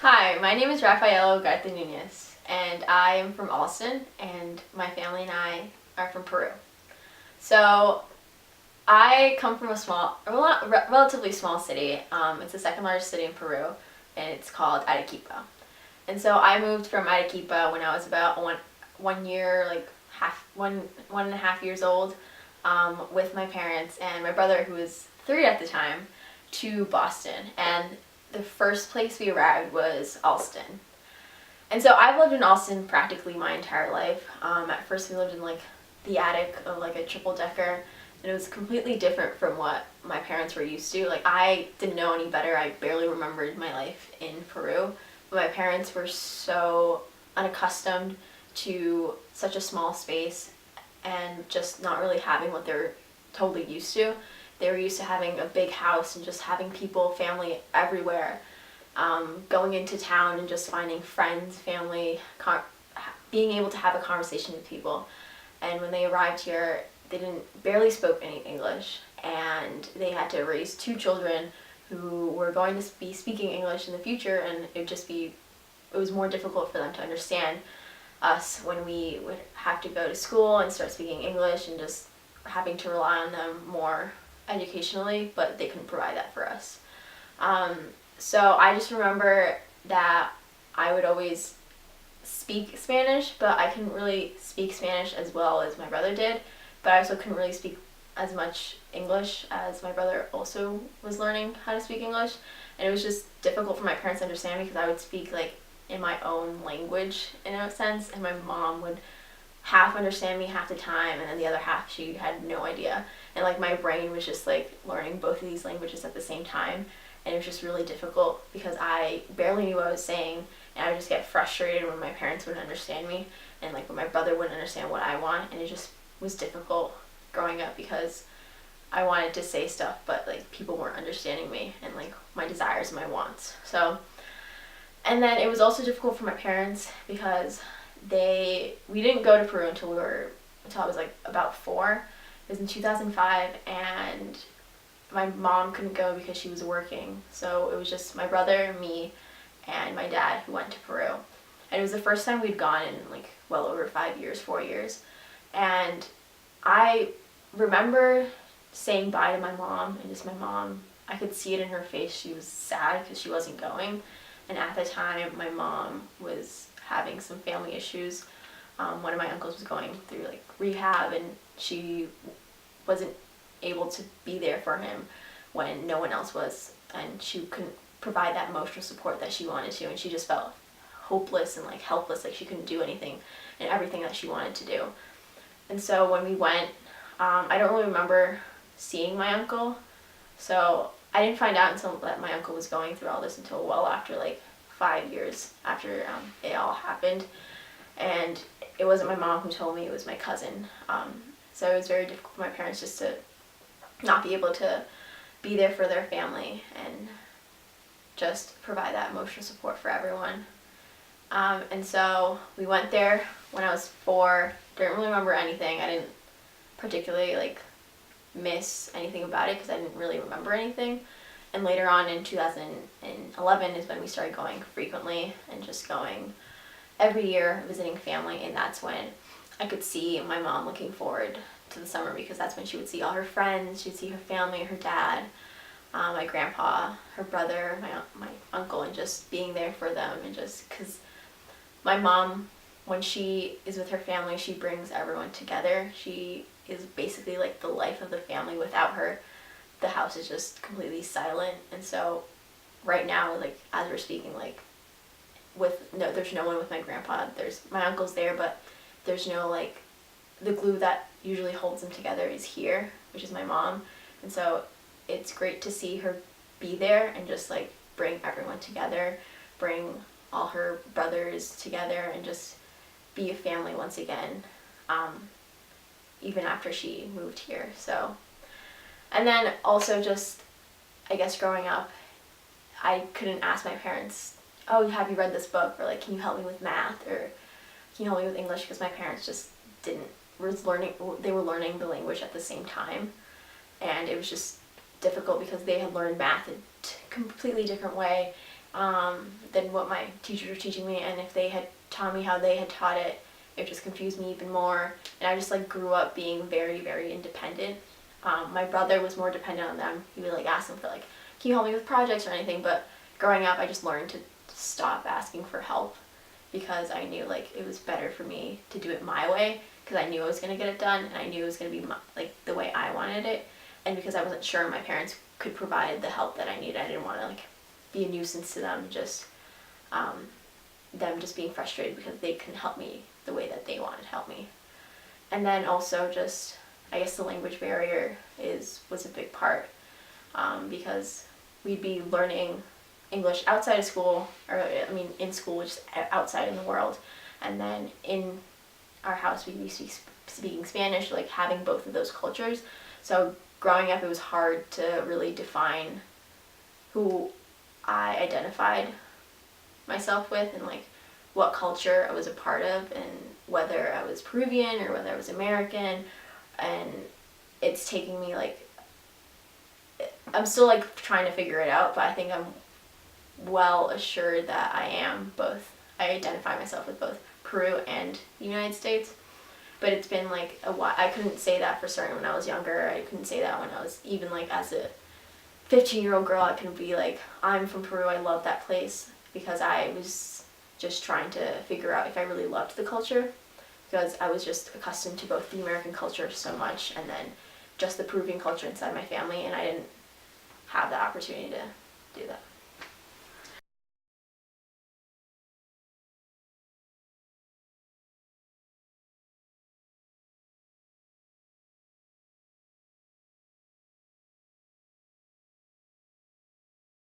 Hi, my name is Rafaela and I am from Austin, and my family and I are from Peru. So I come from relatively small city. It's the second largest city in Peru, and it's called Arequipa. And so I moved from Arequipa when I was about one year, like one and a half years old, with my parents and my brother, who was 3 at the time, to Boston. And the first place we arrived was Alston. And so I've lived in Austin practically my entire life. At first we lived in like the attic of like a triple decker, and it was completely different from what my parents were used to. Like, I didn't know any better. I barely remembered my life in Peru. But my parents were so unaccustomed to such a small space and just not really having what they're totally used to. They were used to having a big house and just having people, family everywhere, going into town and just finding friends, family, being able to have a conversation with people. And when they arrived here, they barely spoke any English, and they had to raise 2 children who were going to be speaking English in the future, and it was more difficult for them to understand us when we would have to go to school and start speaking English, and just having to rely on them more educationally, but they couldn't provide that for us. So I just remember that I would always speak Spanish, but I couldn't really speak Spanish as well as my brother did, but I also couldn't really speak as much English as my brother also was learning how to speak English. And it was just difficult for my parents to understand me because I would speak like in my own language in a sense, and my mom would half understand me half the time, and then the other half she had no idea. And like my brain was just like learning both of these languages at the same time, and it was just really difficult because I barely knew what I was saying, and I would just get frustrated when my parents wouldn't understand me, and like when my brother wouldn't understand what I want, and it just was difficult growing up because I wanted to say stuff, but like people weren't understanding me and like my desires and my wants. So, and then it was also difficult for my parents because we didn't go to Peru until I was like about 4. It was in 2005, and my mom couldn't go because she was working. So it was just my brother, me, and my dad who went to Peru. And it was the first time we'd gone in like well over 5 years, 4 years. And I remember saying bye to my mom, and just my mom, I could see it in her face. She was sad because she wasn't going. And at the time, my mom was having some family issues. One of my uncles was going through like rehab, and she wasn't able to be there for him when no one else was, and she couldn't provide that emotional support that she wanted to, and she just felt hopeless and like helpless, like she couldn't do anything and everything that she wanted to do. And so when we went, I don't really remember seeing my uncle, so I didn't find out until that my uncle was going through all this until well after like 5 years after it all happened. And it wasn't my mom who told me, it was my cousin. So it was very difficult for my parents just to not be able to be there for their family and just provide that emotional support for everyone. And so we went there when I was 4. Didn't really remember anything. I didn't particularly like miss anything about it because I didn't really remember anything. And later on in 2011 is when we started going frequently and just going every year, visiting family, and that's when I could see my mom looking forward to the summer because that's when she would see all her friends, she'd see her family, her dad, my grandpa, her brother, my uncle, and just being there for them. And just because my mom, when she is with her family, she brings everyone together. She is basically like the life of the family. Without her, the house is just completely silent. And so right now, like as we're speaking, like there's no one with my grandpa. There's my uncle's there, but there's no like the glue that usually holds them together is here, which is my mom. And so it's great to see her be there and just like bring everyone together, bring all her brothers together, and just be a family once again, even after she moved here. So, and then also just, I guess growing up, I couldn't ask my parents, oh, have you read this book? Or like, can you help me with math? Or can you help me with English? Because my parents just they were learning the language at the same time. And it was just difficult because they had learned math in a completely different way, than what my teachers were teaching me, and if they had taught me how they had taught it, it just confused me even more. And I just like grew up being very, very independent. My brother was more dependent on them. He would like ask them for like, can you help me with projects or anything? But growing up, I just learned to stop asking for help because I knew like it was better for me to do it my way, because I knew I was gonna get it done and I knew it was gonna be like the way I wanted it. And because I wasn't sure my parents could provide the help that I needed, I didn't want to like be a nuisance to them, them just being frustrated because they couldn't help me the way that they wanted to help me. And then also just, I guess the language barrier was a big part, because we'd be learning English outside of school, or I mean in school, which is outside in the world, and then in our house we'd be speaking Spanish, like having both of those cultures. So growing up, it was hard to really define who I identified myself with and like what culture I was a part of, and whether I was Peruvian or whether I was American. And it's taking me like, I'm still like trying to figure it out, but I think I'm well assured that I identify myself with both Peru and the United States. But it's been like a while. I couldn't say that for certain when I was younger. I couldn't say that when I was even like as a 15-year-old girl. I couldn't be like, I'm from Peru, I love that place, because I was just trying to figure out if I really loved the culture, because I was just accustomed to both the American culture so much and then just the Peruvian culture inside my family, and I didn't have the opportunity to do that.